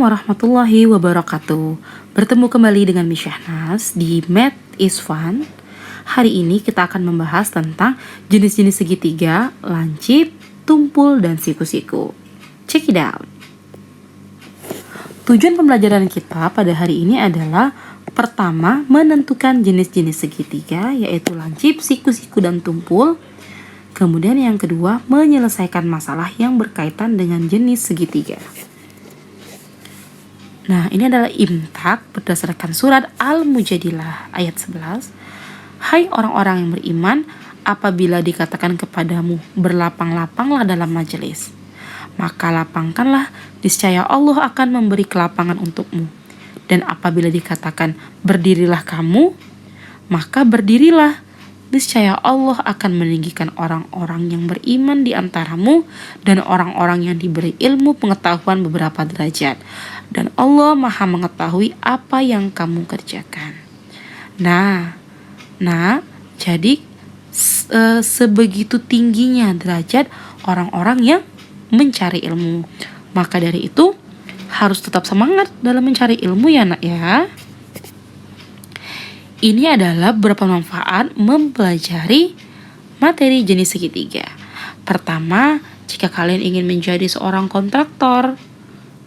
Assalamualaikum warahmatullahi wabarakatuh. Bertemu kembali dengan Miss Syahnas di Math is Fun. Hari ini kita akan membahas tentang jenis-jenis segitiga, lancip, tumpul, dan siku-siku. Check it out. Tujuan pembelajaran kita pada hari ini adalah pertama, menentukan jenis-jenis segitiga, yaitu lancip, siku-siku, dan tumpul. Kemudian yang kedua, menyelesaikan masalah yang berkaitan dengan jenis segitiga. Nah, ini adalah imtak berdasarkan surat Al-Mujadilah ayat 11. Hai orang-orang yang beriman, apabila dikatakan kepadamu, berlapang-lapanglah dalam majelis, maka lapangkanlah, niscaya Allah akan memberi kelapangan untukmu. Dan apabila dikatakan, berdirilah kamu, maka berdirilah, niscaya Allah akan meninggikan orang-orang yang beriman di antaramu dan orang-orang yang diberi ilmu pengetahuan beberapa derajat. Dan Allah Maha mengetahui apa yang kamu kerjakan. Nah, jadi sebegitu tingginya derajat orang-orang yang mencari ilmu. Maka dari itu harus tetap semangat dalam mencari ilmu ya nak ya. Ini adalah beberapa manfaat mempelajari materi jenis segitiga. Pertama, jika kalian ingin menjadi seorang kontraktor,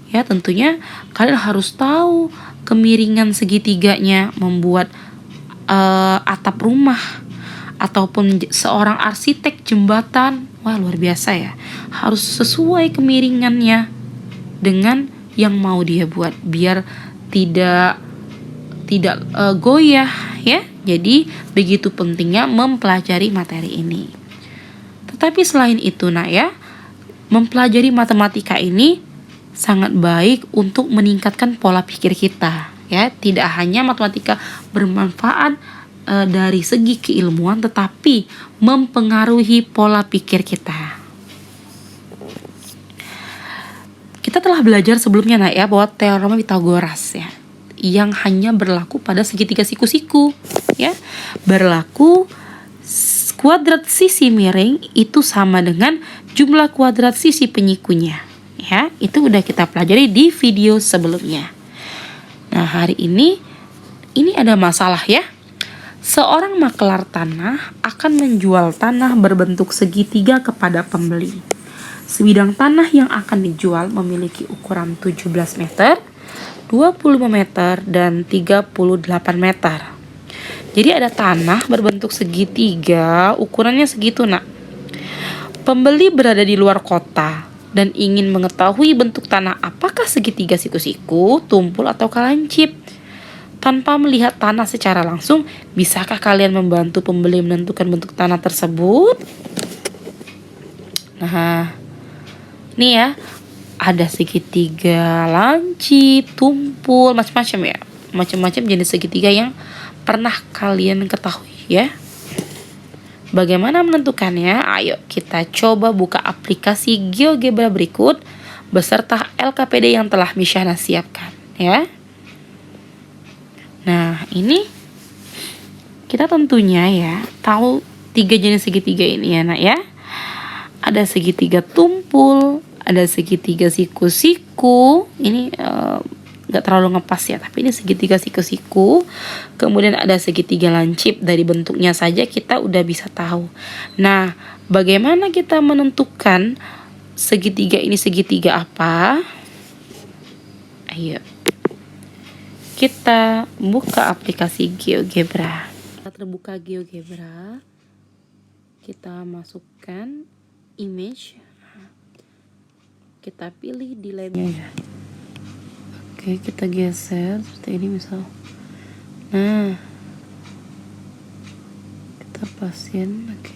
ya tentunya kalian harus tahu kemiringan segitiganya membuat atap rumah, ataupun seorang arsitek jembatan. Wah, luar biasa ya. Harus sesuai kemiringannya dengan yang mau dia buat biar tidak goyah ya. Jadi begitu pentingnya mempelajari materi ini. Tetapi selain itu nak ya, mempelajari matematika ini sangat baik untuk meningkatkan pola pikir kita ya. Tidak hanya matematika bermanfaat dari segi keilmuan, tetapi mempengaruhi pola pikir kita. Kita telah belajar sebelumnya nak ya bahwa teorema Pythagoras ya, yang hanya berlaku pada segitiga siku-siku ya. Berlaku kuadrat sisi miring itu sama dengan jumlah kuadrat sisi penyikunya ya. Itu udah kita pelajari di video sebelumnya. Nah, hari ini ada masalah ya. Seorang makelar tanah akan menjual tanah berbentuk segitiga kepada pembeli. Sebidang tanah yang akan dijual memiliki ukuran 17 meter, 25 meter, dan 38 meter. Jadi ada tanah berbentuk segitiga, ukurannya segitu nak. Pembeli berada di luar kota dan ingin mengetahui bentuk tanah apakah segitiga, siku-siku, tumpul, atau lancip. Tanpa melihat tanah secara langsung, bisakah kalian membantu pembeli menentukan bentuk tanah tersebut? Nah, ini ya, ada segitiga, lancip, tumpul, macam-macam ya. Macam-macam jenis segitiga yang pernah kalian ketahui ya. Bagaimana menentukannya? Ayo kita coba buka aplikasi GeoGebra berikut beserta LKPD yang telah Miss Syahnas siapkan ya. Nah, ini kita tentunya ya tahu 3 jenis segitiga ini ya nak ya. Ada segitiga tumpul, ada segitiga siku-siku. Ini gak terlalu ngepas ya, tapi ini segitiga siku-siku. Kemudian ada segitiga lancip, dari bentuknya saja kita udah bisa tahu. Nah, bagaimana kita menentukan segitiga ini segitiga apa? Ayo kita buka aplikasi GeoGebra. Kita terbuka GeoGebra, kita masukkan image, kita pilih dilemnya. Oke, kita geser seperti ini misal. Nah, kita pasin. Oke.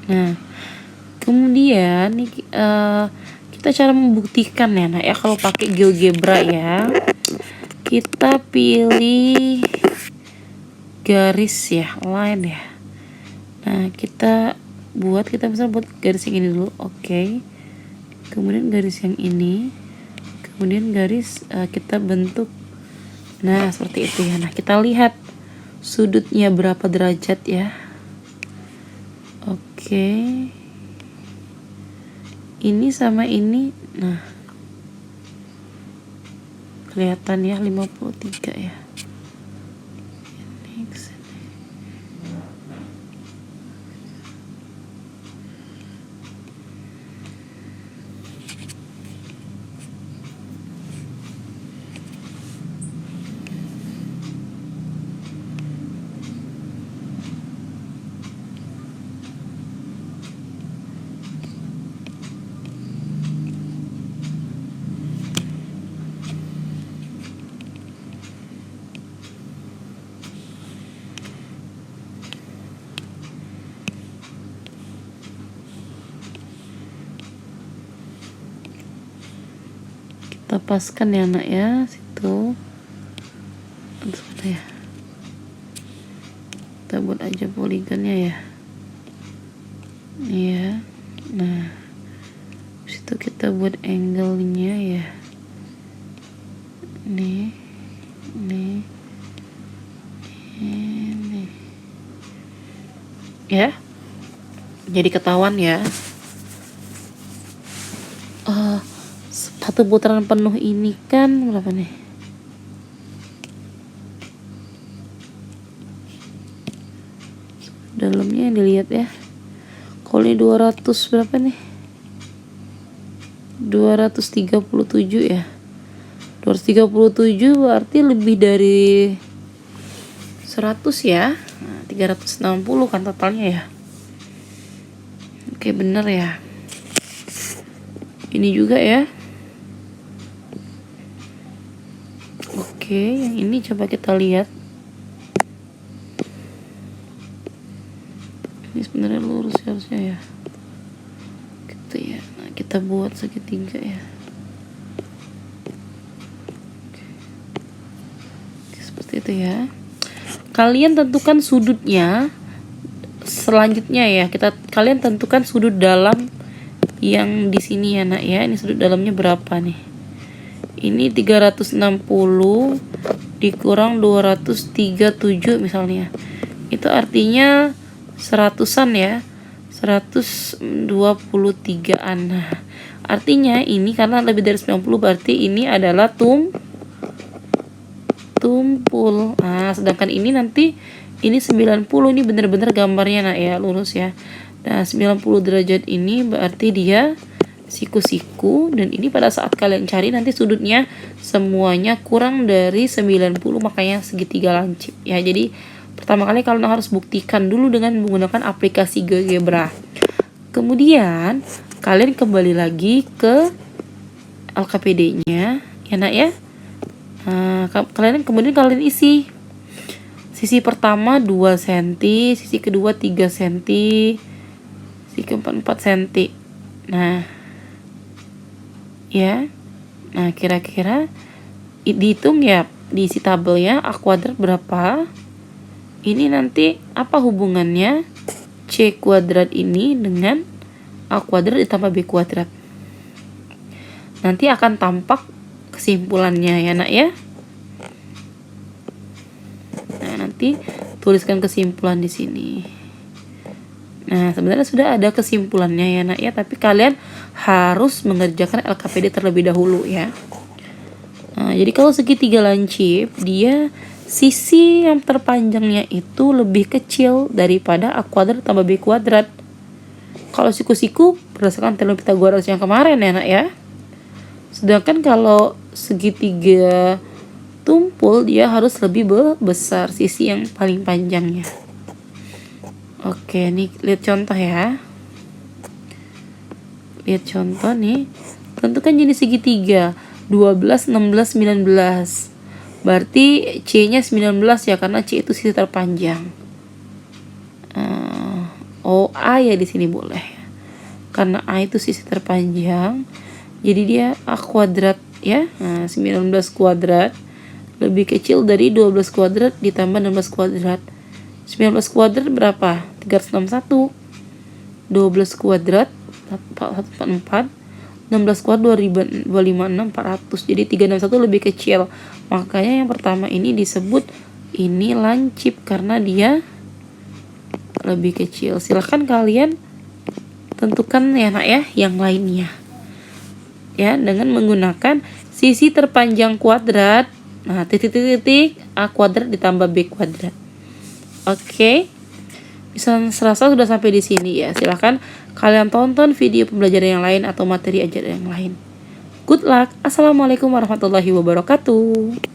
Nah, kemudian nih kita cara membuktikan ya, nah ya kalau pakai GeoGebra ya, kita pilih garis ya, line ya. Nah, kita bisa buat garis yang ini dulu, oke. Kemudian garis yang ini, kemudian garis kita bentuk. Nah, seperti itu ya. Nah, kita lihat sudutnya berapa derajat ya. Oke. Ini sama ini. Nah, kelihatan ya, 53 ya. Kita paskan ya nak ya, situ. Terus mana ya? Kita buat aja poligonnya ya. Iya. Nah, situ kita buat angle-nya ya. Nih. Ini. Ya. Jadi ketahuan ya. Satu putaran penuh ini kan berapa nih? Dalamnya yang dilihat ya. Kalau ini 200 berapa nih? 237 ya. 237 berarti lebih dari 100 ya. Nah, 360 kan totalnya ya. Oke, bener ya. Ini juga ya. Oke, yang ini coba kita lihat. Ini sebenarnya lurus harusnya ya. Gitu ya. Nah, kita buat segitiga ya. Oke, seperti itu ya. Kalian tentukan sudutnya. Selanjutnya ya, kalian tentukan sudut dalam yang di sini ya nak ya. Ini sudut dalamnya berapa nih? Ini 360 dikurang 237 misalnya. Itu artinya 100-an ya. 123-an. Nah, artinya ini karena lebih dari 90 berarti ini adalah tumpul. Nah, sedangkan ini nanti ini 90, ini bener-bener gambarnya nak ya, lurus ya. Nah, 90 derajat ini berarti dia siku-siku, dan ini pada saat kalian cari nanti sudutnya semuanya kurang dari 90, makanya segitiga lancip ya. Jadi pertama kali kalian harus buktikan dulu dengan menggunakan aplikasi GeoGebra. Kemudian kalian kembali lagi ke LKPD-nya ya nak ya. Kemudian kalian isi sisi pertama 2 cm, sisi kedua 3 cm, sisi keempat 4 cm. Nah ya, nah kira-kira dihitung ya, diisi tabelnya A kuadrat berapa. Ini nanti apa hubungannya C kuadrat ini dengan A kuadrat ditambah B kuadrat. Nanti akan tampak kesimpulannya ya nak ya. Nah, nanti tuliskan kesimpulan di sini. Nah, sebenarnya sudah ada kesimpulannya ya nak ya, tapi kalian harus mengerjakan LKPD terlebih dahulu ya. Nah, jadi kalau segitiga lancip, dia sisi yang terpanjangnya itu lebih kecil daripada A kuadrat tambah B kuadrat. Kalau siku-siku berdasarkan teorem Pythagoras yang kemarin ya nak ya. Sedangkan kalau segitiga tumpul, dia harus lebih besar sisi yang paling panjangnya. Oke, nih lihat contoh ya. Lihat contoh nih. Tentukan jenis segitiga 12, 16, 19. Berarti C-nya 19 ya, karena C itu sisi terpanjang. OA ya di sini boleh. Karena A itu sisi terpanjang. Jadi dia A kuadrat ya. Nah, 19 kuadrat lebih kecil dari 12 kuadrat ditambah 16 kuadrat. 19 kuadrat berapa? 361. 12 kuadrat 444. 16 kuadrat 256 400. Jadi 361 lebih kecil. Makanya yang pertama ini disebut ini lancip karena dia lebih kecil. Silahkan kalian tentukan ya nak ya yang lainnya. ya dengan menggunakan sisi terpanjang kuadrat. Nah, titik-titik A kuadrat ditambah B kuadrat. Oke. Bisa serasa sudah sampai di sini ya. Silahkan kalian tonton video pembelajaran yang lain atau materi ajaran yang lain. Good luck. Assalamualaikum warahmatullahi wabarakatuh.